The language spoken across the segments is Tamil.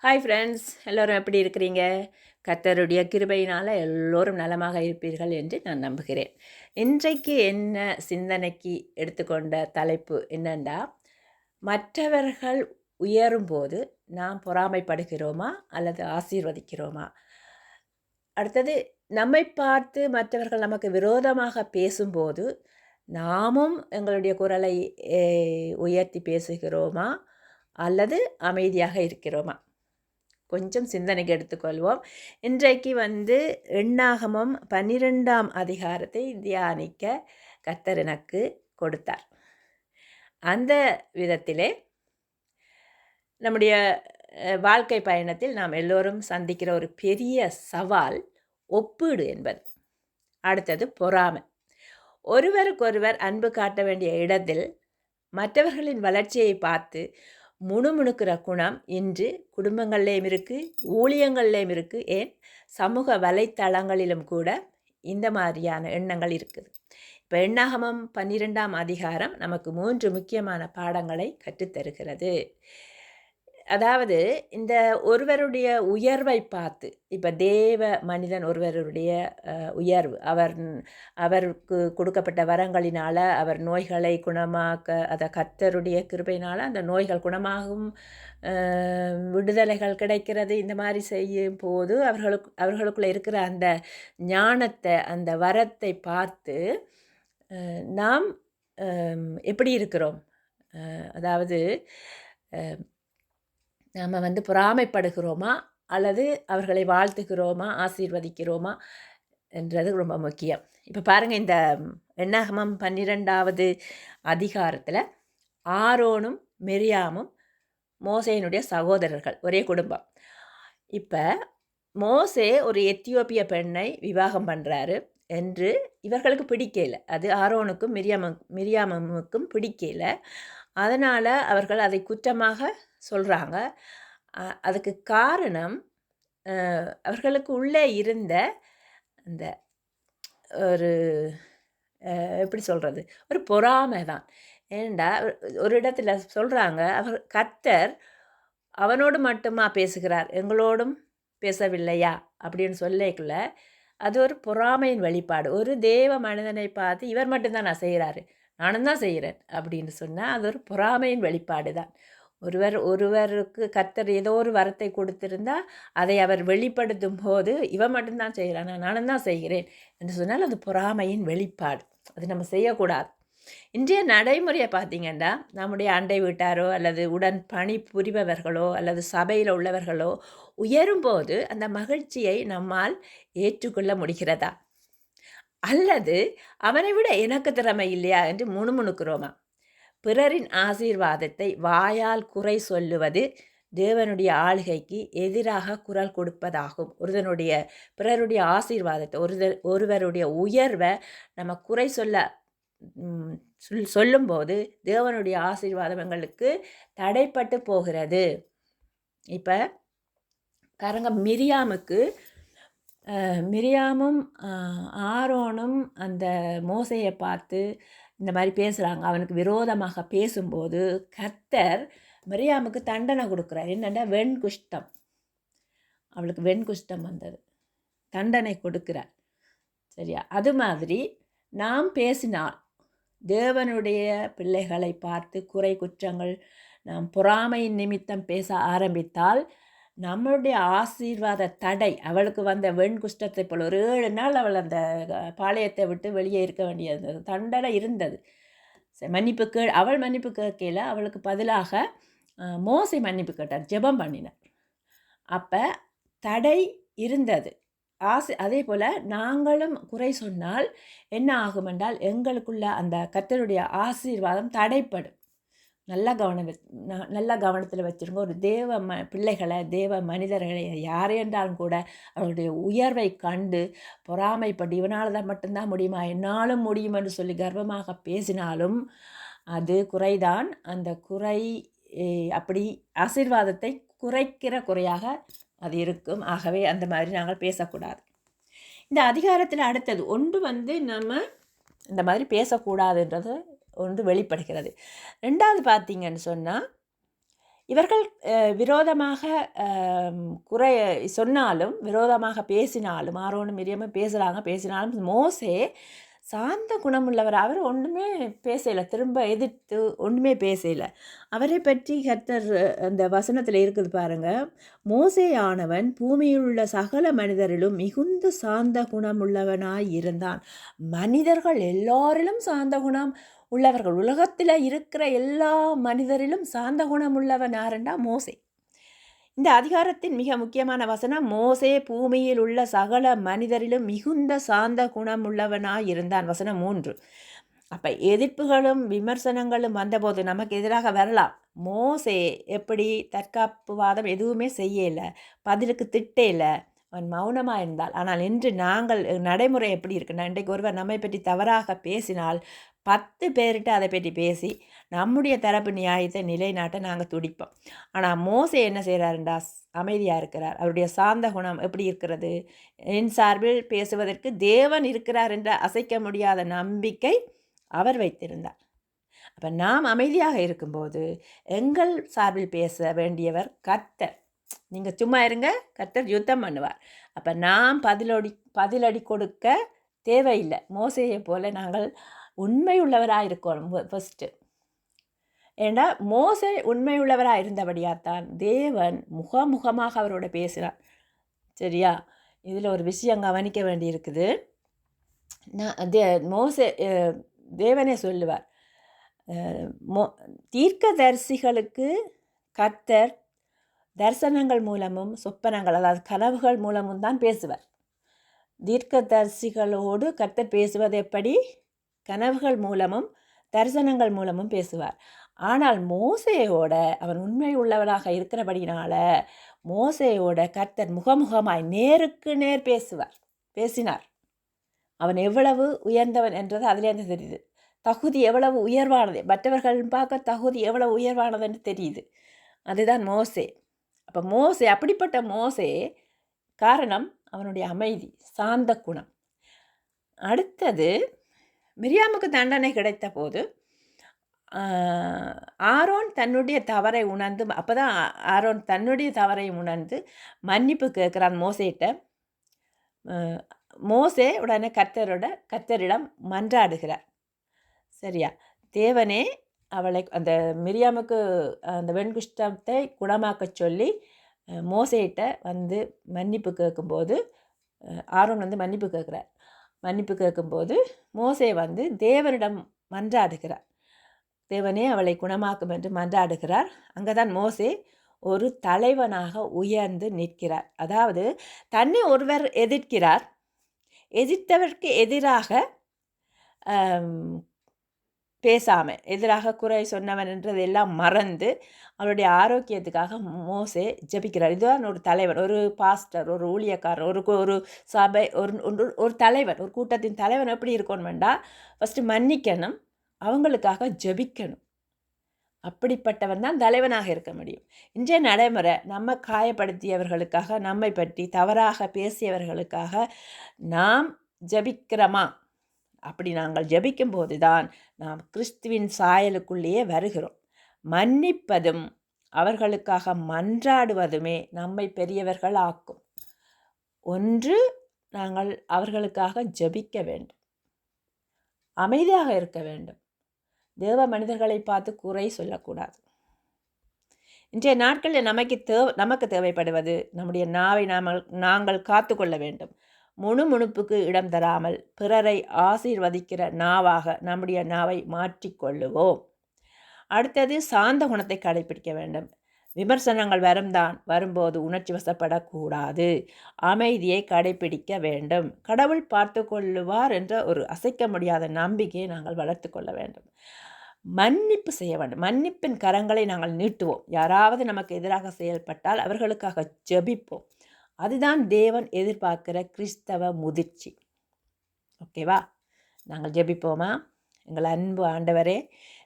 ஹாய் ஃப்ரெண்ட்ஸ், எல்லோரும் எப்படி இருக்கிறீங்க? கர்த்தருடைய கிருபையினால் எல்லோரும் நலமாக இருப்பீர்கள் என்று நான் நம்புகிறேன். இன்றைக்கு என்ன சிந்தனைக்கு எடுத்துக்கொண்ட தலைப்பு என்னென்னா, மற்றவர்கள் உயரும்போது நாம் பொறாமைப்படுகிறோமா அல்லது ஆசீர்வதிக்கிறோமா? அடுத்தது, நம்மை பார்த்து மற்றவர்கள் நமக்கு விரோதமாக பேசும்போது நாமும் எங்களுடைய குரலை உயர்த்தி பேசுகிறோமா அல்லது அமைதியாக இருக்கிறோமா? கொஞ்சம் சிந்தனைக்கு எடுத்துக்கொள்வோம். இன்றைக்கு எண்ணாகமம் 12ஆம் அதிகாரத்தை தியானிக்க கர்த்தர் எனக்கு கொடுத்தார். அந்த விதத்திலே நம்முடைய வாழ்க்கை பயணத்தில் நாம் எல்லோரும் சந்திக்கிற ஒரு பெரிய சவால் ஒப்பீடு என்பது. அடுத்தது பொறாமை. ஒருவருக்கொருவர் அன்பு காட்ட வேண்டிய இடத்தில் மற்றவர்களின் வளர்ச்சியை பார்த்து முணுமுணுக்கிற குணம் இன்று குடும்பங்கள்லேயும் இருக்குது, ஊழியங்கள்லேயும் இருக்குது, ஏன் சமூக வலைத்தளங்களிலும் கூட இந்த மாதிரியான எண்ணங்கள் இருக்குது. இப்போ எண்ணாகமம் 12ஆம் அதிகாரம் நமக்கு 3 முக்கியமான பாடங்களை கற்றுத்தருகிறது. அதாவது, இந்த ஒருவருடைய உயர்வை பார்த்து, இப்போ தேவ மனிதன் ஒருவருடைய உயர்வு, அவருக்கு கொடுக்கப்பட்ட வரங்களினால் அவர் நோய்களை குணமாக்க, அதை கர்த்தருடைய கிருபையினால் அந்த நோய்கள் குணமாகும், விடுதலைகள் கிடைக்கிறது. இந்த மாதிரி செய்யும் போது அவர்களுக்குள்ளே இருக்கிற அந்த ஞானத்தை, அந்த வரத்தை பார்த்து நாம் எப்படி இருக்கிறோம்? அதாவது, நாம் பொறாமைப்படுகிறோமா அல்லது அவர்களை வாழ்த்துகிறோமா, ஆசீர்வதிக்கிறோமா என்றது ரொம்ப முக்கியம். இப்போ பாருங்கள், இந்த எண்ணாகமம் 12ஆவது அதிகாரத்தில் ஆரோனும் மிரியாமும் மோசேயினுடைய சகோதரர்கள், ஒரே குடும்பம். இப்போ மோசே ஒரு எத்தியோப்பிய பெண்ணை விவாகம் பண்ணுறாரு என்று இவர்களுக்கு பிடிக்கல. அது ஆரோனுக்கும் மிரியாமுக்கும் பிடிக்கல. அதனால் அவர்கள் அதை குற்றமாக சொல்கிறாங்க. அதுக்கு காரணம் அவர்களுக்கு உள்ளே இருந்த அந்த ஒரு எப்படி சொல்கிறது, ஒரு பொறாமை தான். ஏண்டா ஒரு இடத்துல சொல்கிறாங்க, கர்த்தர் அவனோடு மட்டுமா பேசுகிறார், எங்களோடும் பேசவில்லையா அப்படின்னு சொல்லிக்கல. அது ஒரு பொறாமையின் வெளிப்பாடு. ஒரு தேவ மனிதனை பார்த்து இவர் மட்டும்தான் நான் செய்கிறாரு, நானும் தான் செய்கிறேன் அப்படின்னு சொன்னால் அது ஒரு பொறாமையின் வெளிப்பாடு தான். ஒருவருக்கு கர்த்தர் ஏதோ ஒரு வரத்தை கொடுத்திருந்தா அதை அவர் வெளிப்படுத்தும் போது இவன் மட்டும்தான் செய்கிறான், நானும் தான் செய்கிறேன் என்று சொன்னால் அது பொறாமையின் வெளிப்பாடு. அது நம்ம செய்யக்கூடாது. இன்றைய நடைமுறையை பார்த்திங்கன்னா, நம்முடைய அண்டை வீட்டாரோ அல்லது உடன் பணி புரிபவர்களோ அல்லது சபையில் உள்ளவர்களோ உயரும்போது அந்த மகிழ்ச்சியை நம்மால் ஏற்றுக்கொள்ள முடிகிறதா? அல்லது அவனை விட எனக்கு திறமை இல்லையா என்று முணுமுணுக்கிறோமா? பிறரின் ஆசீர்வாதத்தை வாயால் குறை சொல்லுவது தேவனுடைய ஆளுகைக்கு எதிராக குரல் கொடுப்பதாகும். பிறருடைய ஆசீர்வாதத்தை, ஒருவருடைய உயர்வை நம்ம குறை சொல்லும்போது தேவனுடைய ஆசீர்வாதம் எங்களுக்கு தடைப்பட்டு போகிறது. இப்போ பாருங்க, மிரியாமும் ஆரோனும் அந்த மோசையை பார்த்து இந்த மாதிரி பேசுகிறாங்க. அவனுக்கு விரோதமாக பேசும்போது கர்த்தர் மிரியாமுக்கு தண்டனை கொடுக்குறார். என்னென்னா வெண்குஷ்டம், அவளுக்கு வெண்குஷ்டம் வந்தது, தண்டனை கொடுக்கிறார். சரியா? அது மாதிரி நாம் பேசினால், தேவனுடைய பிள்ளைகளை பார்த்து குறை குற்றங்கள், நாம் பொறாமையின் நிமித்தம் பேச ஆரம்பித்தால் நம்மளுடைய ஆசீர்வாத தடை, அவளுக்கு வந்த வெண்குஷ்டத்தை போல் ஒரு 7 நாள் அவள் அந்த பாளையத்தை விட்டு வெளியே இருக்க வேண்டியது தண்டனை இருந்தது. அவள் மன்னிப்பு கேட்கல, அவளுக்கு பதிலாக மோசே மன்னிப்பு கேட்டார், ஜெபம் பண்ணினார். அப்போ தடை இருந்தது. அதே போல் நாங்களும் குறை சொன்னால் என்ன ஆகும் என்றால் எங்களுக்குள்ள அந்த கர்த்தருடைய ஆசீர்வாதம் தடைப்படும். நல்ல கவனத்தில் வச்சுருங்க. ஒரு தேவ பிள்ளைகளை, தேவ மனிதர்களை, யாரே என்றாலும் கூட அவருடைய உயர்வை கண்டு பொறாமைப்பட்டு இவனால் தான் மட்டும்தான் முடியுமா, என்னாலும் முடியும் என்று சொல்லி கர்வமாக பேசினாலும் அது குறைதான். அந்த குறை அப்படி ஆசீர்வாதத்தை குறைக்கிற குறையாக அது இருக்கும். ஆகவே அந்த மாதிரி நாங்கள் பேசக்கூடாது. இந்த அதிகாரத்தில் அடுத்தது ஒன்று நம்ம இந்த மாதிரி பேசக்கூடாதுன்றது ஒன்று வெளிப்படுகிறது. ரெண்டாவது பார்த்திங்கன்னு சொன்னால், இவர்கள் விரோதமாக குறை சொன்னாலும், விரோதமாக பேசினாலும், ஆரோனும் மிரியமும் பேசினாலும் மோசே சாந்த குணமுள்ளவர். அவர் ஒன்றுமே பேசலை, திரும்ப எதிர்த்து ஒன்றுமே பேசலை. அவரை பற்றி கர்த்தர் அந்த வசனத்தில் இருக்குது பாருங்க, மோசேயானவன் பூமியில் உள்ள சகல மனிதரிலும் மிகுந்த சாந்த குணமுள்ளவனாய் இருந்தான். மனிதர்கள் எல்லாரிலும் சாந்த குணம் உள்ளவர்கள், உலகத்தில் இருக்கிற எல்லா மனிதரிலும் சாந்த குணம் உள்ளவன் யாருண்டா மோசே. இந்த அதிகாரத்தின் மிக முக்கியமான வசனம், மோசே பூமியில் உள்ள சகல மனிதரிலும் மிகுந்த சாந்த குணம் உள்ளவனாய் இருந்தான். வசனம் 3. அப்போ எதிர்ப்புகளும் விமர்சனங்களும் வந்தபோது நமக்கு எதிராக வரலாம். மோசே எப்படி தற்காப்புவாதம் எதுவுமே செய்யலை, பதிலுக்கு திட்டலை, அவன் மௌனமாக இருந்தால். ஆனால் இன்று நாங்கள் நடைமுறை எப்படி இருக்குன்னா, இன்றைக்கு ஒருவர் நம்மை பற்றி தவறாக பேசினால் 10 பேர்கிட்ட அதை பற்றி பேசி நம்முடைய தரப்பு நியாயத்தை நிலைநாட்ட நாங்கள் துடிப்போம். ஆனால் மோசே என்ன செய்கிறாருண்டா, அமைதியாக இருக்கிறார். அவருடைய சாந்த குணம் எப்படி இருக்கிறது? என் சார்பில் பேசுவதற்கு தேவன் இருக்கிறார் என்ற அசைக்க முடியாத நம்பிக்கை அவர் வைத்திருந்தார். அப்போ நாம் அமைதியாக இருக்கும்போது எங்கள் சார்பில் பேச வேண்டியவர் கர்த்தர். நீங்கள் சும்மா இருங்க, கர்த்தர் யுத்தம் பண்ணுவார். அப்போ நாம் பதிலடி கொடுக்க தேவையில்லை. மோசேயை போல நாங்கள் உண்மை உள்ளவராக இருக்கணும் ஃபஸ்ட்டு. ஏண்டா மோசே உண்மை உள்ளவராக இருந்தபடியாத்தான் தேவன் முகமுகமாக அவரோட பேசுகிறார். சரியா? இதில் ஒரு விஷயம் கவனிக்க வேண்டி இருக்குது. மோசே தேவனே சொல்லுவார், தீர்க்கதரிசிகளுக்கு கர்த்தர் தரிசனங்கள் மூலமும் சொப்பனங்கள், அதாவது கனவுகள் மூலமும் தான் பேசுவார். தீர்க்கதரிசிகளோடு கர்த்தர் பேசுவது எப்படி? கனவுகள் மூலமும் தரிசனங்கள் மூலமும் பேசுவார். ஆனால் மோசேயோட அவன் உண்மை உள்ளவனாக இருக்கிறபடினால மோசேயோட கர்த்தர் முகமுகமாய் நேருக்கு நேர் பேசினார். அவன் எவ்வளவு உயர்ந்தவன் என்றது அதிலேருந்து தெரியுது. தகுதி எவ்வளவு உயர்வானது, மற்றவர்கள் பார்க்க தகுதி எவ்வளவு உயர்வானதுன்னு தெரியுது. அதுதான் மோசே. அப்போ மோசே, அப்படிப்பட்ட மோசே காரணம் அவனுடைய அமைதி, சாந்த குணம். அடுத்தது, மிரியாமுக்கு தண்டனை கிடைத்த போது ஆரோன் தன்னுடைய தவறை உணர்ந்து, அப்போ தான் ஆரோன் தன்னுடைய தவறை உணர்ந்து மன்னிப்பு கேட்குறான் மோசேட்ட. மோசே உடனே கர்த்தரிடம் மன்றாடுகிறார். சரியா? தேவனே அவளை, அந்த மிரியாமுக்கு அந்த வெண்குஷ்டத்தை குணமாக்க சொல்லி மோசேட்ட வந்து மன்னிப்பு கேட்கும்போது, ஆரோன் வந்து மன்னிப்பு கேட்குறார். மன்னிப்பு கேட்கும்போது மோசே வந்து தேவனிடம் மன்றாடுகிறார். தேவனே அவளை குணமாக்கும் என்று மன்றாடுகிறார். அங்கே தான் மோசே ஒரு தலைவனாக உயர்ந்து நிற்கிறார். அதாவது தன்னை ஒருவர் எதிர்க்கிறார், எதிர்த்தவருக்கு எதிராக பேசாமல், எதிராக குறை சொன்னவன் என்றதெல்லாம் மறந்து அவருடைய ஆரோக்கியத்துக்காக மோசே ஜெபிக்கிறார். இதுதான் ஒரு தலைவன், ஒரு பாஸ்டர், ஒரு ஊழியக்காரர், ஒரு சபை, ஒரு தலைவன், ஒரு கூட்டத்தின் தலைவன் எப்படி இருக்கணும் வேண்டாம், ஃபஸ்ட்டு மன்னிக்கணும், அவங்களுக்காக ஜெபிக்கணும். அப்படிப்பட்டவன் தான் தலைவனாக இருக்க முடியும். இன்றைய நடைமுறை, நம்ம காயப்படுத்தியவர்களுக்காக, நம்மை பற்றி தவறாக பேசியவர்களுக்காக நாம் ஜெபிக்கிறோமா? அப்படி நாங்கள் ஜெபிக்கும் போது தான் நாம் கிறிஸ்துவின் சாயலுக்குள்ளேயே வருகிறோம். மன்னிப்பதும் அவர்களுக்காக மன்றாடுவதுமே நம்மை பெரியவர்கள் ஆக்கும். ஒன்று, நாங்கள் அவர்களுக்காக ஜெபிக்க வேண்டும், அமைதியாக இருக்க வேண்டும், தேவ மனிதர்களை பார்த்து குறை சொல்லக்கூடாது. இன்றைய நாட்களில் நமக்கு தேவைப்படுவது, நம்முடைய நாவை நாங்கள் காத்து கொள்ள வேண்டும். முணுமுணுப்புக்கு இடம் தராமல் பிறரை ஆசீர்வதிக்கிற நாவாக நம்முடைய நாவை மாற்றிக்கொள்ளுவோம். அடுத்தது, சாந்த குணத்தை கடைபிடிக்க வேண்டும். விமர்சனங்கள் வரும்போது உணர்ச்சி வசப்படக்கூடாது, அமைதியை கடைபிடிக்க வேண்டும். கடவுள் பார்த்து கொள்ளுவார் என்ற ஒரு அசைக்க முடியாத நம்பிக்கையை நாங்கள் வளர்த்து கொள்ள வேண்டும். மன்னிப்பு செய்ய வேண்டும். மன்னிப்பின் கரங்களை நாங்கள் நீட்டுவோம். யாராவது நமக்கு எதிராக செயல்பட்டால் அவர்களுக்காக ஜெபிப்போம். அதுதான் தேவன் எதிர்பார்க்கிற கிறிஸ்தவ முதிர்ச்சி. ஓகேவா? நாங்கள் ஜெபிப்போமா? எங்கள் அன்பு ஆண்டவரே,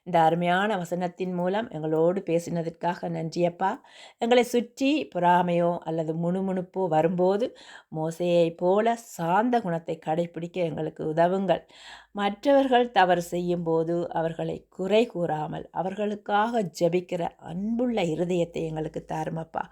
இந்த அருமையான வசனத்தின் மூலம் எங்களோடு பேசினதற்காக நன்றியப்பா. எங்களை சுற்றி பொறாமையோ அல்லது முணுமுணுப்போ வரும்போது மோசேயைப் போல சாந்த குணத்தை கடைப்பிடிக்க எங்களுக்கு உதவுங்கள். மற்றவர்கள் தவறு செய்யும்போது அவர்களை குறை கூறாமல் அவர்களுக்காக ஜெபிக்கிற அன்புள்ள இருதயத்தை எங்களுக்கு தாருமப்பா.